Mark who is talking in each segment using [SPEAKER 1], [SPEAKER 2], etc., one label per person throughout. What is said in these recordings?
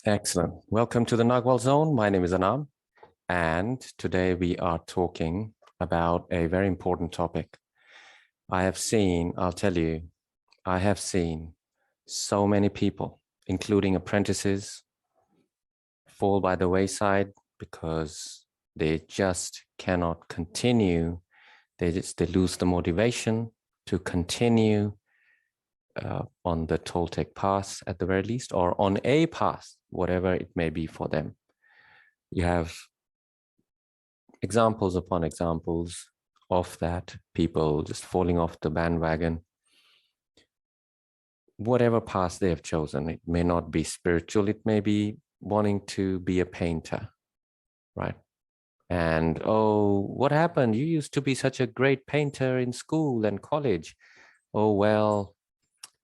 [SPEAKER 1] Excellent. Welcome to the Nagual Zone. My name is Anaam, and today we are talking about a very important topic. I'll tell you, I have seen so many people, including apprentices, fall by the wayside because they just cannot continue. They lose the motivation to continue on the Toltec path at the very least, or on a path, whatever it may be for them. You have examples upon examples of that, people just falling off the bandwagon. Whatever path they have chosen, it may not be spiritual, it may be wanting to be a painter, right? And, oh, what happened? You used to be such a great painter in school and college. Oh, well,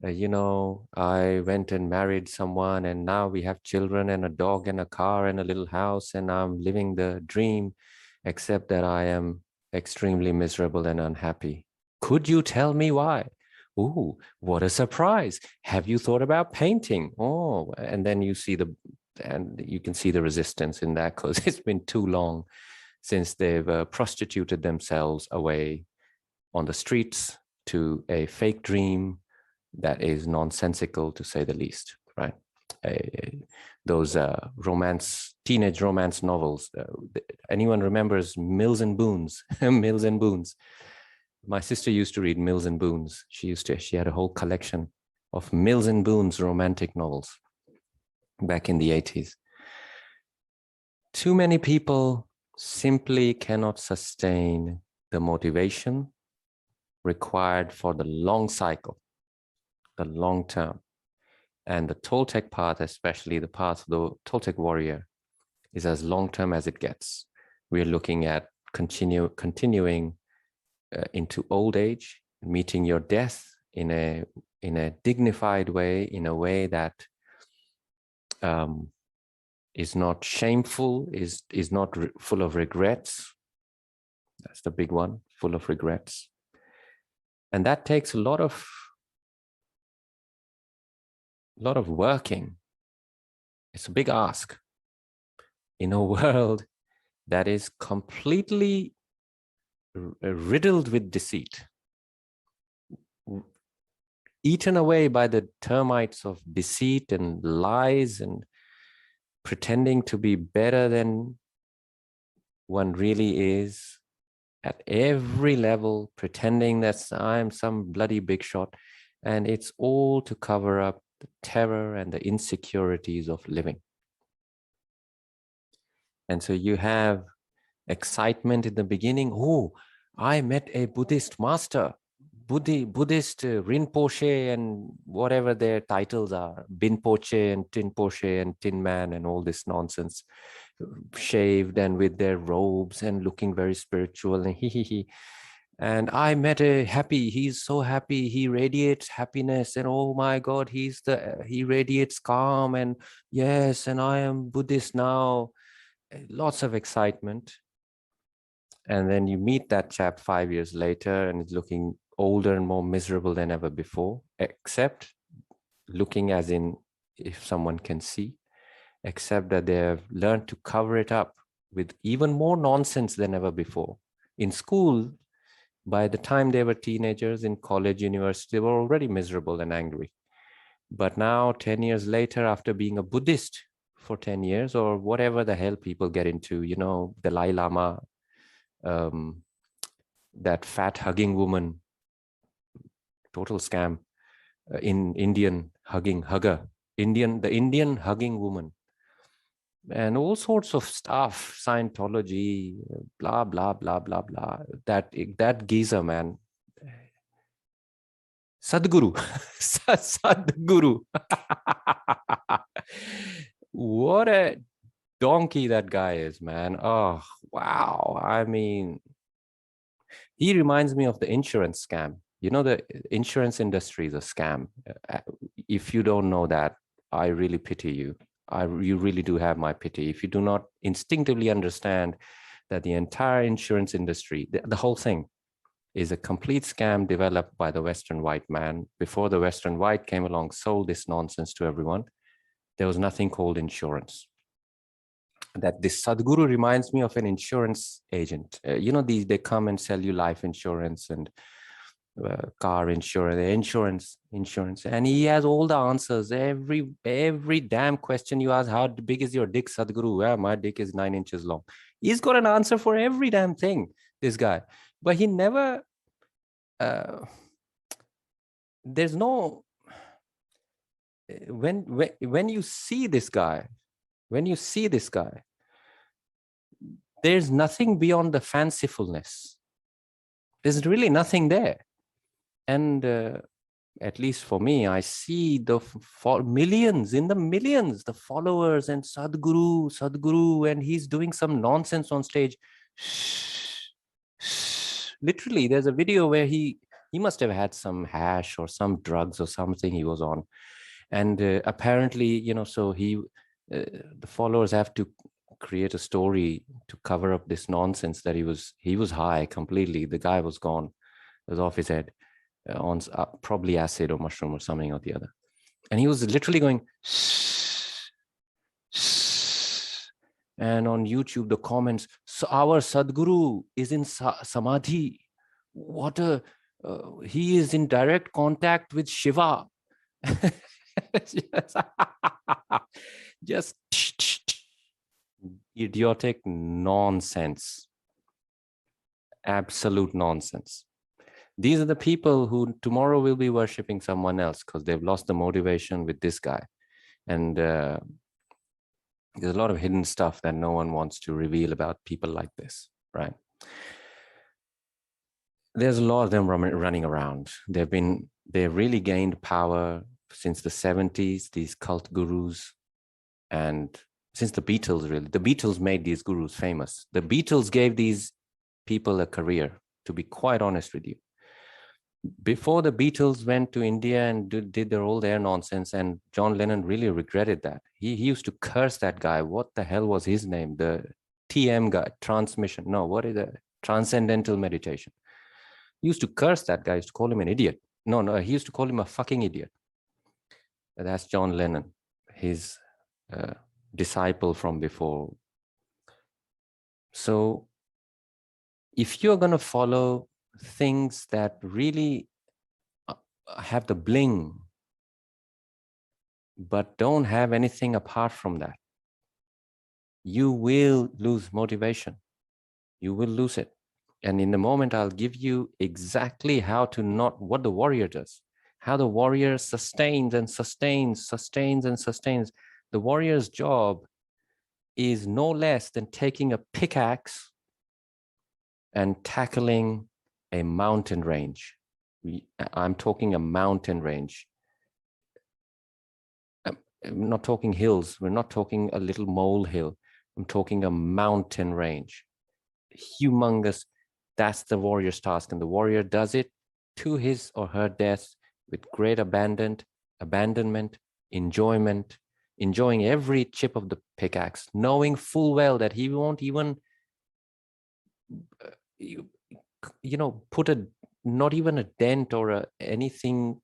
[SPEAKER 1] I went and married someone and now we have children and a dog and a car and a little house and I'm living the dream, except that I am extremely miserable and unhappy. Could you tell me why? Ooh, what a surprise. Have you thought about painting? Oh, and then you can see the resistance in that because it's been too long since they've prostituted themselves away on the streets to a fake dream that is nonsensical, to say the least, right? Those teenage romance novels. Anyone remembers Mills and Boons? Mills and Boons. My sister used to read Mills and Boons. She had a whole collection of Mills and Boons romantic novels back in the 80s. Too many people simply cannot sustain the motivation required for the long cycle, the long term. And the Toltec path, especially the path of the Toltec warrior, is as long term as it gets. We're looking at continuing into old age, meeting your death in a dignified way, in a way that is not shameful, is not full of regrets. That's the big one, full of regrets. And that takes a lot of working. It's a big ask in a world that is completely riddled with deceit, eaten away by the termites of deceit and lies and pretending to be better than one really is at every level, pretending that I'm some bloody big shot. And it's all to cover up the terror and the insecurities of living. And so you have excitement in the beginning. Oh, I met a Buddhist master, Buddhist Rinpoche and whatever their titles are, Binpoche and Tinpoche and Tin Man and all this nonsense, shaved and with their robes and looking very spiritual and he. And I met he's so happy, he radiates happiness, and oh my God, he radiates calm, and yes, and I am Buddhist now. Lots of excitement. And then you meet that chap 5 years later and he's looking older and more miserable than ever before, except looking as in if someone can see, except that they have learned to cover it up with even more nonsense than ever before. In school, by the time they were teenagers, in college, university, they were already miserable and angry. But now, 10 years later, after being a Buddhist for 10 years or whatever the hell people get into, the Dalai Lama, that fat hugging woman, total scam, the Indian hugging woman, and all sorts of stuff, Scientology, blah, blah, blah, blah, blah. That geezer, man. Sadhguru. Sadhguru. What a donkey that guy is, man. Oh, wow. I mean, he reminds me of the insurance scam. The insurance industry is a scam. If you don't know that, I really pity you. You really do have my pity. If you do not instinctively understand that the entire insurance industry, the whole thing, is a complete scam developed by the Western white man before the Western white came along, sold this nonsense to everyone. There was nothing called insurance. That this Sadhguru reminds me of an insurance agent. You know, they come and sell you life insurance and car insurance, and he has all the answers. Every damn question you ask, how big is your dick, Sadhguru? Yeah, my dick is 9 inches long. He's got an answer for every damn thing, this guy. But he never, there's no, when you see this guy, there's nothing beyond the fancifulness. There's really nothing there. And at least for me, I see the millions, the followers and Sadhguru, and he's doing some nonsense on stage. Literally, there's a video where he must have had some hash or some drugs or something he was on. And apparently, you know, so the followers have to create a story to cover up this nonsense that he was high completely. The guy was gone, was off his head, on probably acid or mushroom or something or the other. And he was literally going, and on YouTube, the comments, so our Sadhguru is in Samadhi. He is in direct contact with Shiva. Just idiotic nonsense. Absolute nonsense. These are the people who tomorrow will be worshipping someone else because they've lost the motivation with this guy. And there's a lot of hidden stuff that no one wants to reveal about people like this, right? There's a lot of them running around. They've really gained power since the 70s, these cult gurus. And since the Beatles, really. The Beatles made these gurus famous. The Beatles gave these people a career, to be quite honest with you. Before the Beatles went to India and did all their nonsense, and John Lennon really regretted that. He used to curse that guy. What the hell was his name? The TM guy, transmission. No, what is it? Transcendental meditation. He used to curse that guy. He used to call him an idiot. No, he used to call him a fucking idiot. That's John Lennon, his disciple from before. So if you're going to follow things that really have the bling, but don't have anything apart from that, you will lose motivation. You will lose it. And in a moment, I'll give you exactly what the warrior does, how the warrior sustains and sustains. The warrior's job is no less than taking a pickaxe and tackling a mountain range. I'm talking a mountain range. I'm not talking hills. We're not talking a little molehill. I'm talking a mountain range. Humongous. That's the warrior's task. And the warrior does it to his or her death with great abandonment, enjoyment, enjoying every chip of the pickaxe, knowing full well that he won't even put not even a dent or anything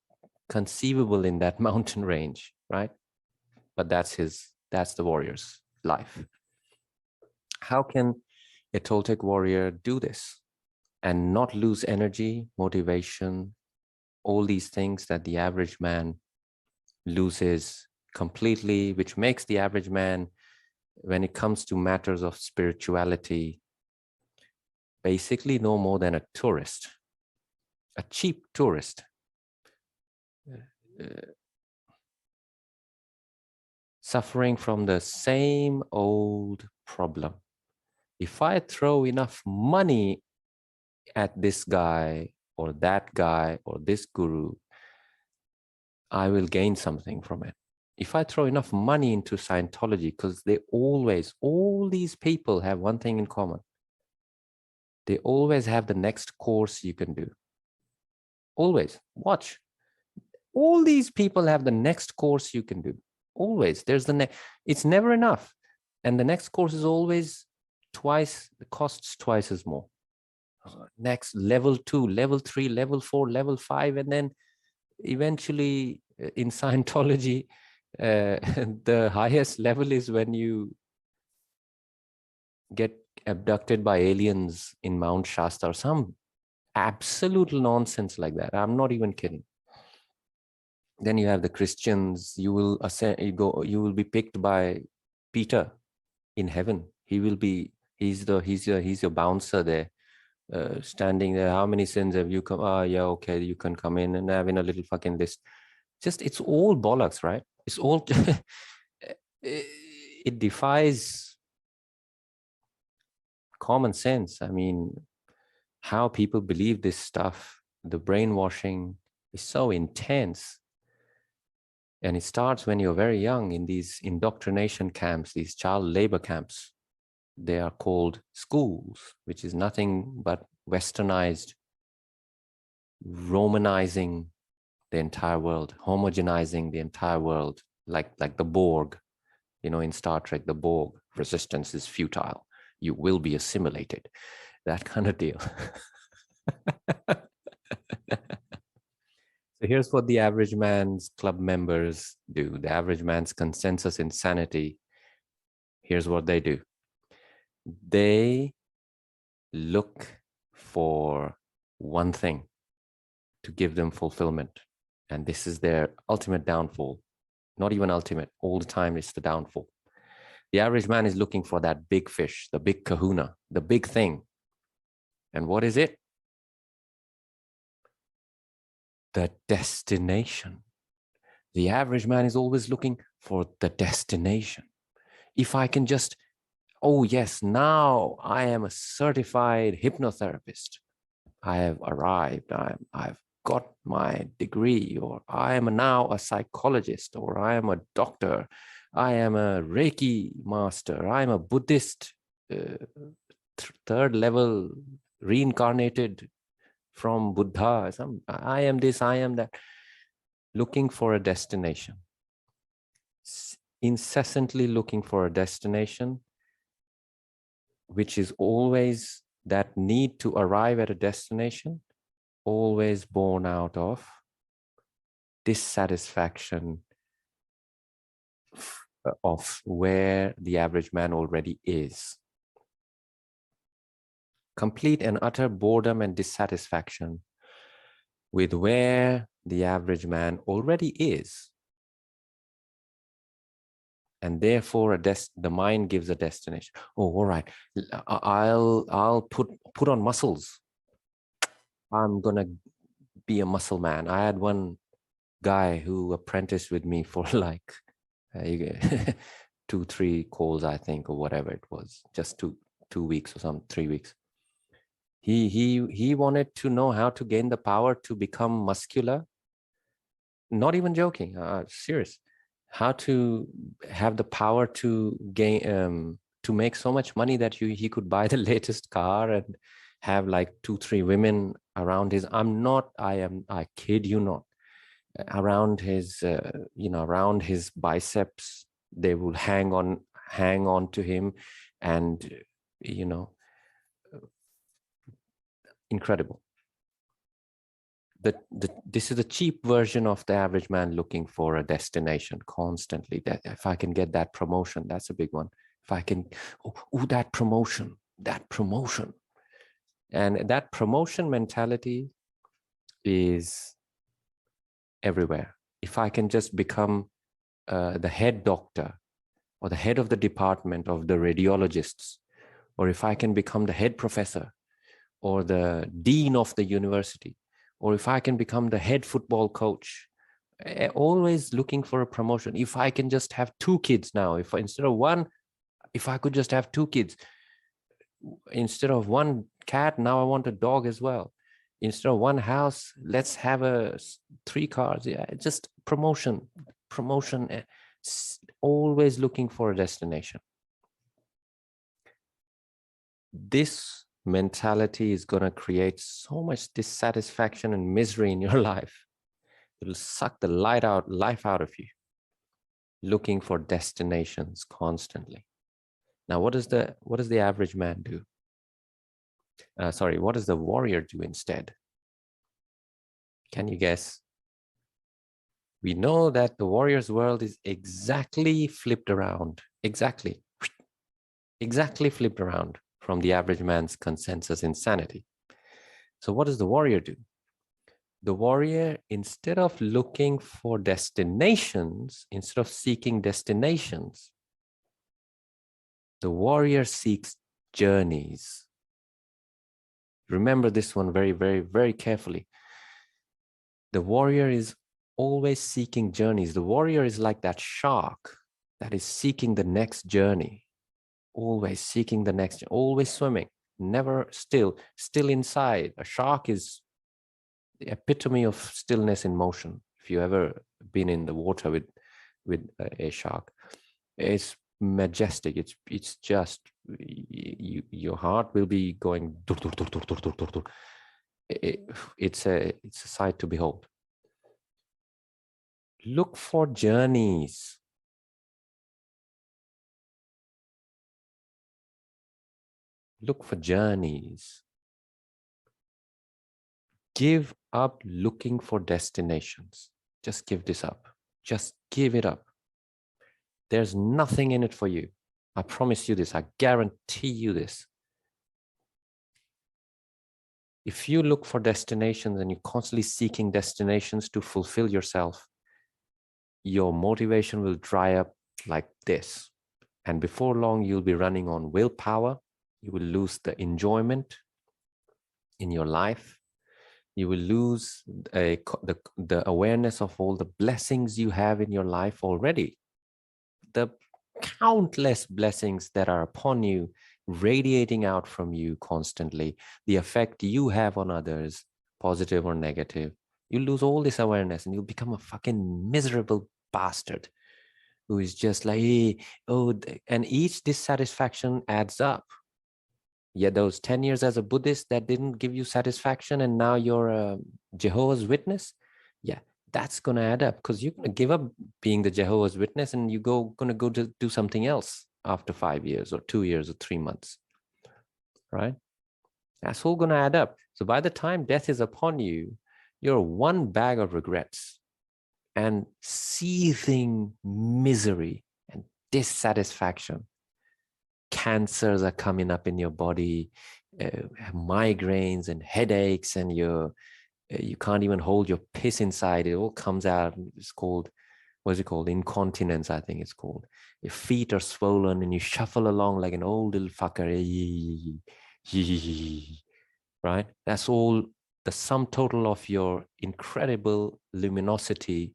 [SPEAKER 1] conceivable in that mountain range, right? But that's the warrior's life. How can a Toltec warrior do this and not lose energy, motivation, all these things that the average man loses completely, which makes the average man, when it comes to matters of spirituality, basically no more than a tourist, a cheap tourist. Suffering from the same old problem. If I throw enough money at this guy or that guy or this guru, I will gain something from it. If I throw enough money into Scientology, because all these people have one thing in common. They always have the next course you can do. Always. Watch. All these people have the next course you can do. Always. There's it's never enough. And the next course is always costs twice as more. Next, level 2, level 3, level 4, level 5. And then eventually in Scientology, The highest level is when you get abducted by aliens in Mount Shasta or some absolute nonsense like that. I'm not even kidding. Then you have the Christians. You will ascend, you will be picked by Peter in heaven. He's your bouncer there, standing there. How many sins have you come? Oh, yeah, okay, you can come in, and having a little fucking list. Just, it's all bollocks, right? It's all, it defies common sense. I mean, how people believe this stuff, the brainwashing is so intense. And it starts when you're very young in these indoctrination camps, these child labor camps. They are called schools, which is nothing but westernized, Romanizing the entire world, homogenizing the entire world, like the Borg, in Star Trek, the Borg, resistance is futile. You will be assimilated. That kind of deal. So here's what the average man's club members do. The average man's consensus insanity. Here's what they do. They look for one thing to give them fulfillment. And this is their ultimate downfall. Not even ultimate. All the time it's the downfall. The average man is looking for that big fish, the big kahuna, the big thing. And what is it? The destination. The average man is always looking for the destination. If I can just, oh yes, now I am a certified hypnotherapist. I have arrived. I've got my degree, or I am now a psychologist, or I am a doctor. I am a Reiki master. I am a Buddhist, third level reincarnated from Buddha. I am this, I am that. Looking for a destination. Incessantly looking for a destination, which is always that need to arrive at a destination, always born out of dissatisfaction of where the average man already is. Complete and utter boredom and dissatisfaction with where the average man already is. And therefore, the mind gives a destination. Oh, all right, I'll put on muscles. I'm gonna be a muscle man. I had one guy who apprenticed with me for like 2-3 calls, I think, or whatever it was, just two weeks or 3 weeks. He wanted to know how to gain the power to become muscular. Not even joking, serious. How to have the power to gain, to make so much money that he could buy the latest car and have like 2-3 women around his. I kid you not. Around his, around his biceps, they will hang on to him, and incredible. This is a cheap version of the average man looking for a destination constantly. That if I can get that promotion, that's a big one. If I can, that promotion, and that promotion mentality is everywhere. If I can just become the head doctor or the head of the department of the radiologists, or if I can become the head professor or the dean of the university, or if I can become the head football coach, always looking for a promotion. If I can just have 2 kids now, if instead of one, if I could just have 2 kids, instead of 1 cat, now I want a dog as well. Instead of 1 house, let's have 3 cars. Yeah, just promotion, always looking for a destination. This mentality is going to create so much dissatisfaction and misery in your life. It'll suck the life out of you, looking for destinations constantly. Now, what does the average man do? What does the warrior do instead? Can you guess? We know that the warrior's world is exactly flipped around, exactly flipped around from the average man's consensus insanity. So what does the warrior do? The warrior, instead of looking for destinations, instead of seeking destinations, the warrior seeks journeys. Remember this one very, very, very carefully. The warrior is always seeking journeys. The warrior is like that shark that is seeking the next journey, always seeking the next, always swimming, never still inside. A shark is the epitome of stillness in motion. If you ever been in the water with a shark, it's majestic. It's just your heart will be going. It's a sight to behold. Look for journeys. Look for journeys. Give up looking for destinations. Just give this up. Just give it up. There's nothing in it for you. I promise you this. I guarantee you this. If you look for destinations and you're constantly seeking destinations to fulfill yourself, your motivation will dry up like this. And before long, you'll be running on willpower. You will lose the enjoyment in your life. You will lose the awareness of all the blessings you have in your life already. The countless blessings that are upon you, radiating out from you constantly, the effect you have on others, positive or negative. You lose all this awareness and you'll become a fucking miserable bastard who is just like, hey, oh, and each dissatisfaction adds up. Yeah, those 10 years as a Buddhist that didn't give you satisfaction and now you're a Jehovah's Witness. Yeah, that's going to add up because you're going to give up being the Jehovah's Witness and you're going to go to do something else after 5 years or 2 years or 3 months, right? That's all going to add up. So by the time death is upon you, you're one bag of regrets and seething misery and dissatisfaction. Cancers are coming up in your body, migraines and headaches, and you can't even hold your piss inside. It all comes out. It's called, what's it called? Incontinence, I think it's called. Your feet are swollen and you shuffle along like an old little fucker. Right? That's all the sum total of your incredible luminosity,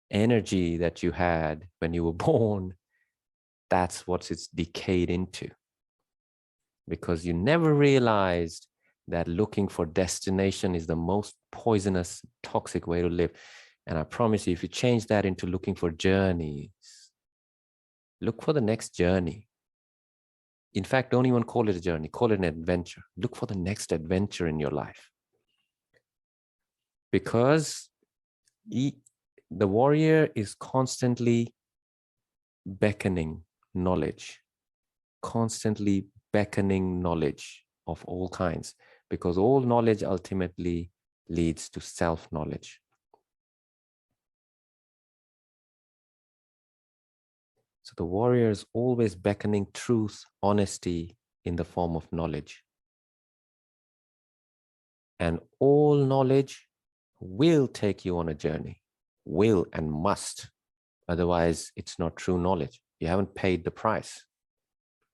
[SPEAKER 1] energy that you had when you were born. That's what it's decayed into. Because you never realized that looking for destination is the most poisonous, toxic way to live. And I promise you, if you change that into looking for journeys, look for the next journey. In fact, don't even call it a journey, call it an adventure. Look for the next adventure in your life. Because the warrior is constantly beckoning knowledge, constantly beckoning knowledge of all kinds, because all knowledge ultimately leads to self-knowledge. So the warrior is always beckoning truth, honesty in the form of knowledge. And all knowledge will take you on a journey, will and must. Otherwise, it's not true knowledge. You haven't paid the price.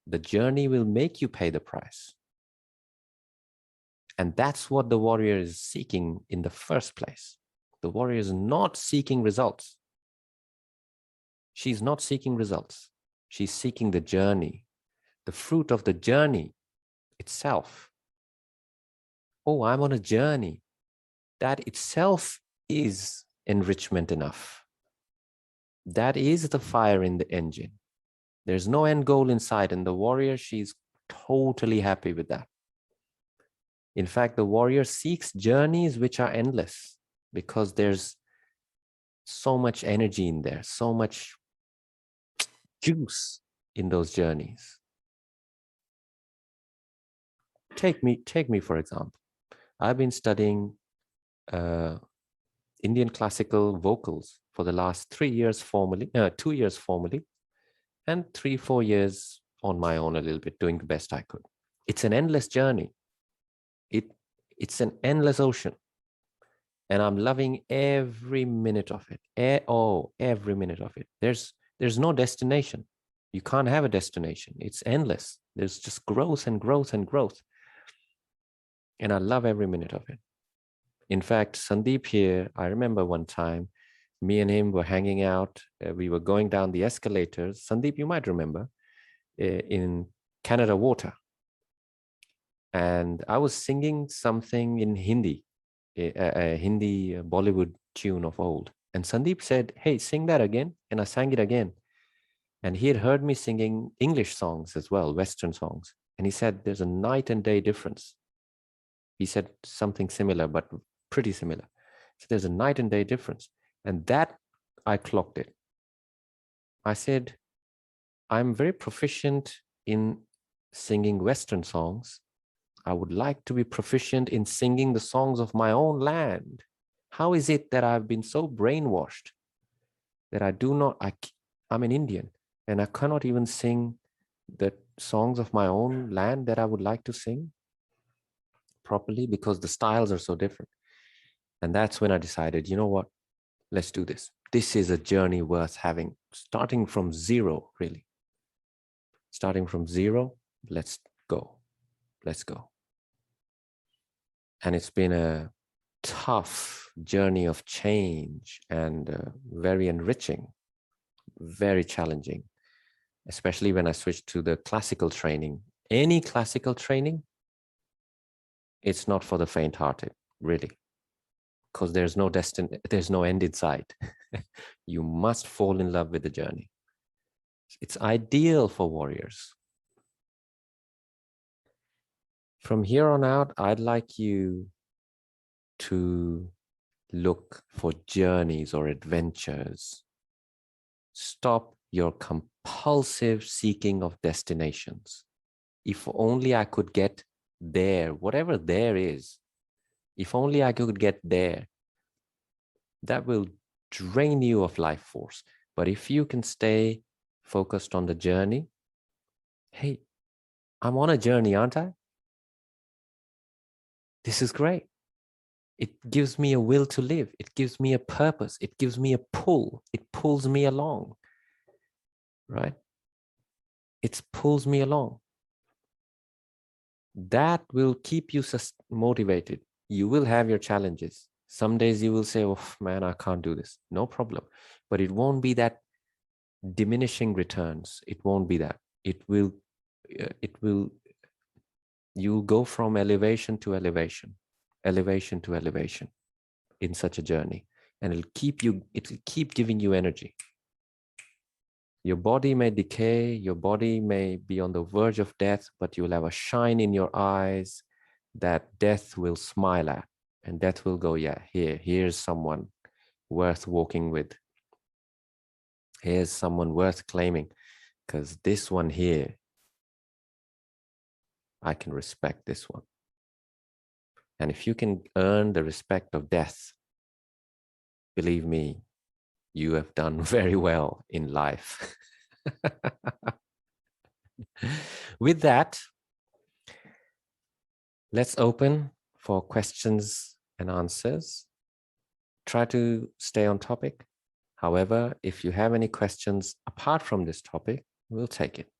[SPEAKER 1] The journey will make you pay the price. And that's what the warrior is seeking in the first place. The warrior is not seeking results. She's not seeking results. She's seeking the journey, the fruit of the journey itself. Oh, I'm on a journey. That itself is enrichment enough. That is the fire in the engine. There's no end goal in sight, and the warrior, she's totally happy with that. In fact, the warrior seeks journeys which are endless because there's so much energy in there, so much juice in those journeys. Take me for example. I've been studying Indian classical vocals for the last 3 years formally, 2 years formally, and 3-4 years on my own a little bit, doing the best I could. It's an endless journey. It's an endless ocean. And I'm loving every minute of it. Every minute of it. There's no destination. You can't have a destination. It's endless. There's just growth and growth and growth. And I love every minute of it. In fact, Sandeep here, I remember one time, me and him were hanging out. We were going down the escalators. Sandeep, you might remember, in Canada Water. And I was singing something in Hindi, a Hindi Bollywood tune of old. And Sandeep said, hey, sing that again. And I sang it again. And he had heard me singing English songs as well, Western songs. And he said, there's a night and day difference. He said something similar, but pretty similar. So there's a night and day difference. And that, I clocked it. I said, I'm very proficient in singing Western songs. I would like to be proficient in singing the songs of my own land. How is it that I've been so brainwashed that I'm an Indian and I cannot even sing the songs of my own land that I would like to sing properly because the styles are so different? And that's when I decided, you know what, let's do this. This is a journey worth having, starting from zero, really. Starting from zero, let's go. Let's go. And it's been a tough journey of change and very enriching, very challenging, especially when I switched to the classical training. Any classical training, it's not for the faint-hearted, really, because there's no end in sight. You must fall in love with the journey. It's ideal for warriors. From here on out, I'd like you to look for journeys or adventures. Stop your compulsive seeking of destinations. If only I could get there, whatever there is, if only I could get there, that will drain you of life force. But if you can stay focused on the journey, hey, I'm on a journey, aren't I? This is great. It gives me a will to live. It gives me a purpose. It gives me a pull. It pulls me along, right? It pulls me along. That will keep you motivated. You will have your challenges. Some days you will say, oh man, I can't do this. No problem. But it won't be that diminishing returns. It won't be that. You'll go from elevation to elevation to elevation in such a journey. And it'll keep giving you energy. Your body may decay, your body may be on the verge of death, but you'll have a shine in your eyes that death will smile at. And death will go, yeah, here's someone worth walking with. Here's someone worth claiming, because this one here, I can respect this one. And if you can earn the respect of death, believe me, you have done very well in life. With that, let's open for questions and answers. Try to stay on topic. However, if you have any questions apart from this topic, we'll take it.